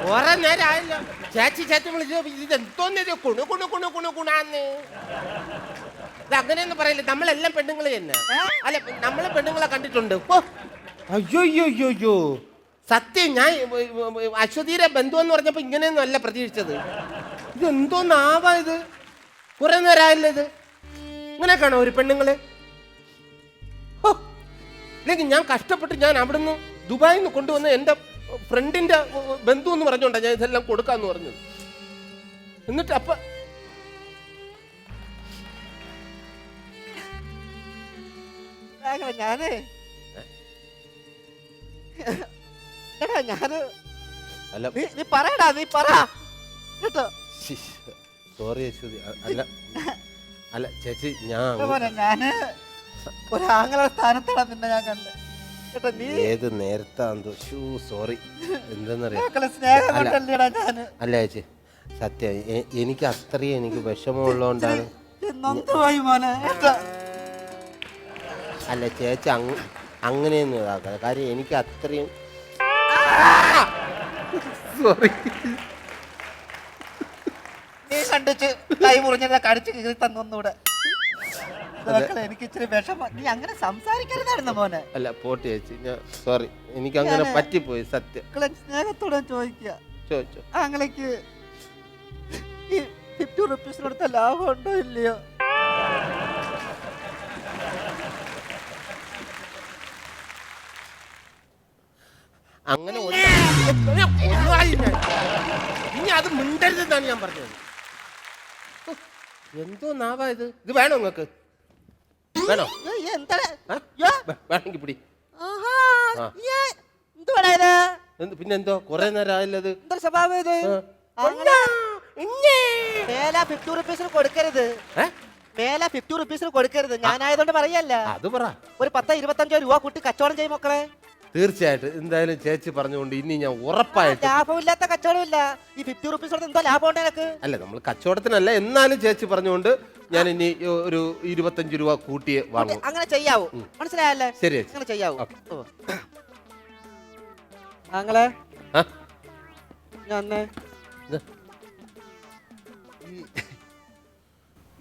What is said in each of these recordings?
കുറെ നേരം ആയല്ലോ. ചേച്ചി ചേച്ചി വിളിച്ചോ, ഇതെന്തോന്നു കുണു കുണു കുണു കുണു കുണാന്ന്. ഇത് അങ്ങനെയൊന്നും പറയില്ല, നമ്മളെല്ലാം പെണ്ണുങ്ങളെ തന്നെ. അല്ല, നമ്മളെ പെണ്ണുങ്ങളെ കണ്ടിട്ടുണ്ട്. അയ്യോ അയ്യോ അയ്യോ അയ്യോ, സത്യം. ഞാൻ അശ്വതിയുടെ ബന്ധു എന്ന് പറഞ്ഞപ്പോ ഇങ്ങനെയൊന്നും അല്ല പ്രതീക്ഷിച്ചത്. ഇതെന്തോന്നാവാ ഇത്? കുറെ നേരം ആയല്ലോ ഇത്. ഇങ്ങനെ കാണോ ഒരു പെണ്ണുങ്ങള്? ഇല്ലെങ്കിൽ ഞാൻ കഷ്ടപ്പെട്ട് ഞാൻ അവിടുന്ന് ദുബായിൽ നിന്ന് കൊണ്ടുവന്ന് എൻ്റെ ഫ്രണ്ടിന്റെ ബന്ധു എന്ന് പറഞ്ഞോണ്ടാ ഞാൻ ഇതെല്ലാം കൊടുക്കാന്ന് പറഞ്ഞത്. എന്നിട്ട് അപ്പൊ ഞാന് അല്ല, നീ പറയടാ, നീ പറ കേട്ടോ. സോറി അശ്വതി. അല്ല അല്ല ചേച്ചി, ഞാന് ഒരാങ്ങളെ സ്ഥാനത്താണ് നിന്നെ ഞാൻ കണ്ടത് കേട്ടോ. നീ ഏത് നേരത്താന്തോ. സോറി. എന്തെന്നറിയാം. അല്ല ചേച്ചി, സത്യം എനിക്ക് അത്രയും എനിക്ക് വിഷമമുള്ളതുകൊണ്ടാണ്. അല്ല ചേച്ചി, അങ്ങനെയൊന്നും ഇതാക്കാതെ. കാര്യം എനിക്ക് അത്രയും സോറി. നീ കണ്ടിച്ച് കൈ മുറിഞ്ഞത് കടിച്ച് കീറി തന്നൂടെ. എനിക്ക് ഇച്ചിരി വിഷമം. നീ അങ്ങനെ സംസാരിക്കരുതായിരുന്നു മോനെ. അല്ല പോട്ട് ചേച്ചി, ഞാൻ സോറി. എനിക്ക് അങ്ങനെ പറ്റിപ്പോയി സത്യം. സ്നേഹത്തോടെ ചോദിക്കുക, ചോദിച്ചോ. ആങ്ങളേക്ക് ഈ 50 റുപ്പീസിനടുത്ത ലാഭം ഉണ്ടോ ഇല്ലയോ? അങ്ങനെ ഇനി അത് മിണ്ടരുതെന്നാണ് ഞാൻ പറഞ്ഞത്. എന്തോ നാവാ ഇത്? ഇത് വേണോ നിങ്ങൾക്ക്? വേണോ? വേണമെങ്കിൽ പിടി. പിന്നെന്തോ കുറെ നേരം ആയല്ലത്. സ്വഭാവം ഇത് 50 റുപ്പീസിന് കൊടുക്കരുത്. മേലെ 50 റുപ്പീസിന് കൊടുക്കരുത്. ഞാനായതുകൊണ്ട് പറയല്ല. അത് പറ. ഒരു 10-25 രൂപ കൂട്ടി കച്ചവടം ചെയ്യും മക്കളെ. തീർച്ചയായിട്ടും. എന്തായാലും ചേച്ചി പറഞ്ഞുകൊണ്ട് ഇനി ഞാൻ ഉറപ്പായിട്ട്. ലാഭമില്ലാത്ത കച്ചവടമില്ല. ഈ 50 റുപ്പീസ് കൊടുത്ത് എന്തോ ലാഭം ഉണ്ട് എനിക്ക്. അല്ല, നമ്മൾ കച്ചവടത്തിനല്ല. എന്നാലും ചേച്ചി പറഞ്ഞുകൊണ്ട് ഞാൻ ഇനി ഒരു 25 രൂപ കൂട്ടിയെ വാങ്ങും. അങ്ങനെ ചെയ്യാവൂ, മനസ്സിലായല്ലേ? ശരി, അങ്ങനെ ചെയ്യാവൂ. ആങ്ങളെ ഞാൻ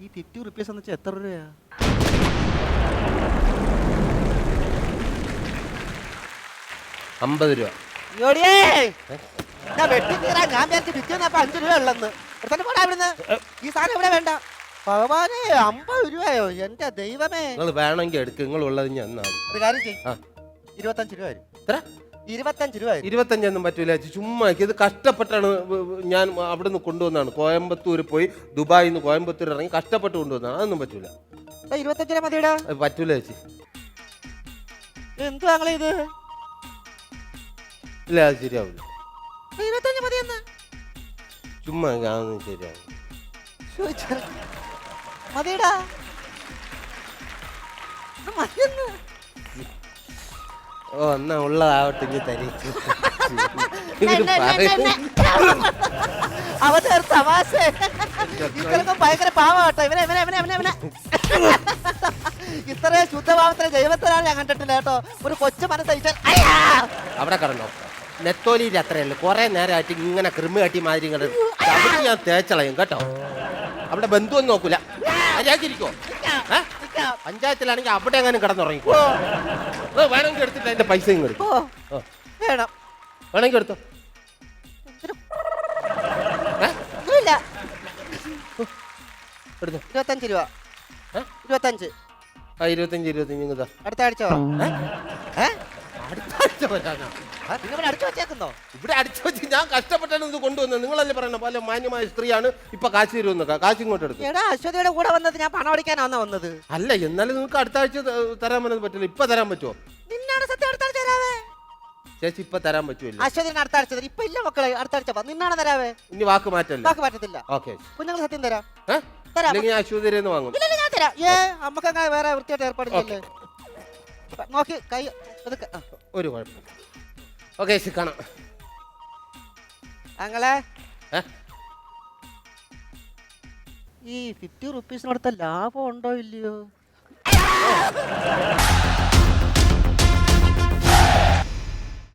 ഈ 50 റുപ്പീസ് എന്ന് വെച്ചാൽ എത്ര രൂപയാ? $50. ഞാൻ വെട്ടിത്തീരാ. ഞാൻ വിചാരിച്ചു പിറ്റേന്നപ്പോ 5 രൂപ ഉള്ളെന്ന്. ഈ സാധനം ഇവിടെ വേണ്ട. ഭഗവാനെ, 50 രൂപയോ? എന്റെ ദൈവമേ. നിങ്ങൾ വേണമെങ്കിൽ എടുക്കുക. നിങ്ങൾ ഉള്ളത് ഞാൻ ഒരു കാര്യം ചെയ്യും. 25 രൂപ വരും. 25 രൂപ. 25 ഒന്നും പറ്റൂല. ചുമ്മാ ഇത് കഷ്ടപ്പെട്ടാണ് ഞാൻ അവിടുന്ന് കൊണ്ടുവന്നാണ്. കോയമ്പത്തൂർ പോയി ദുബായിൽ നിന്ന് കോയമ്പത്തൂർ ഇറങ്ങി കഷ്ടപ്പെട്ട് കൊണ്ടുവന്നാണ്. അതൊന്നും പറ്റൂല. 25 രൂപ മതിയടാ. പറ്റൂല ചേച്ചി. എന്തു ആങ്ങളെ ഇത്? ഇല്ല, അത് ശരിയാവില്ല. 25 മതിയെന്ന് ചുമ്മാ അതൊന്നും ശരിയാവും. മതിയടാ, മതിയെന്ന്. ഓ, എന്നാ ഉള്ളതാവട്ടെ. ഇനി തരീ. അവന്റെ തമാശ. ഭയങ്കര പാവട്ടോ ഇവനെ. ഇത്രയും ശുദ്ധഭാവത്തിലെ ജൈവത്തിലാണ് ഞാൻ കണ്ടിട്ടില്ല കേട്ടോ. ഒരു കൊച്ചു മനസ്സ അവിടെ കടന്നോ. നെത്തോലിയിൽ അത്രയല്ല. കുറെ നേരമായിട്ട് ഇങ്ങനെ ക്രിമി കാട്ടി മാതിരി ഞാൻ തേച്ചളയും കേട്ടോ. അവിടെ ബന്ധുവൊന്നും നോക്കൂല. മര്യാദക്കിരിക്കോ. പഞ്ചായത്തിലാണെങ്കിൽ അവിടെ എങ്ങനെ കിടന്നുറങ്ങിക്കോ. വേണമെങ്കിൽ എടുത്തിട്ട് അതിന്റെ പൈസ എടുക്കും. വേണം വേണമെങ്കിൽ എടുത്തോ. എടുത്തോ. 25 രൂപ. 25. 25 അടുത്ത ആഴ്ച. അടുത്ത ആഴ്ച വരാനാ? അടിച്ചു വെച്ചേക്കുന്നോ? ഇവിടെ അടിച്ചു വെച്ച് ഞാൻ കഷ്ടപ്പെട്ടാണ് ഇത് കൊണ്ടുവന്നത്. നിങ്ങളല്ലേ പറയണ പോലെ മാന്യമായ സ്ത്രീയാണ്. ഇപ്പൊ കാശ് തരുമെന്ന്. കാശ് ഇങ്ങോട്ട് എടുത്തു. അശ്വതിയുടെ കൂടെ വന്നത് ഞാൻ പണം അടിക്കാനാണ് വന്നത്. അല്ല, എന്നാലും നിങ്ങൾക്ക് അടുത്ത ആഴ്ച തരാൻ പറ്റുന്നത് പറ്റില്ല. ഇപ്പൊ തരാൻ പറ്റുമോ? നിന്നാണ് സത്യം. അടുത്ത ആഴ്ച തരാവേ ചേച്ചി. ഇപ്പൊ തരാൻ പറ്റുമല്ലോ. അശ്വതിന് അടുത്ത ആഴ്ച തരാം. ഇപ്പൊ ഇല്ല മക്കളെ, അടുത്ത ആഴ്ച നിന്നാണ് തരാവേ. ഇനി വാക്ക് മാറ്റല്ല. വാക്ക് മാറ്റത്തില്ല. ഓക്കെ, കുഞ്ഞുങ്ങൾ സത്യം തരാം. ഞാൻ അശ്വതിന്ന് വാങ്ങും. ഞാൻ തരാം. അമ്മക്ക് അങ്ങനെ വേറെ വൃത്തിയായിട്ട് ഏർപ്പാടില്ലേ. നോക്കി കൈ ഒരു കുഴപ്പം. ഓക്കെ, കാണാം. അങ്ങനെ ഈ 50 റുപ്പീസിനടുത്ത ലാഭം ഉണ്ടോ ഇല്ലയോ?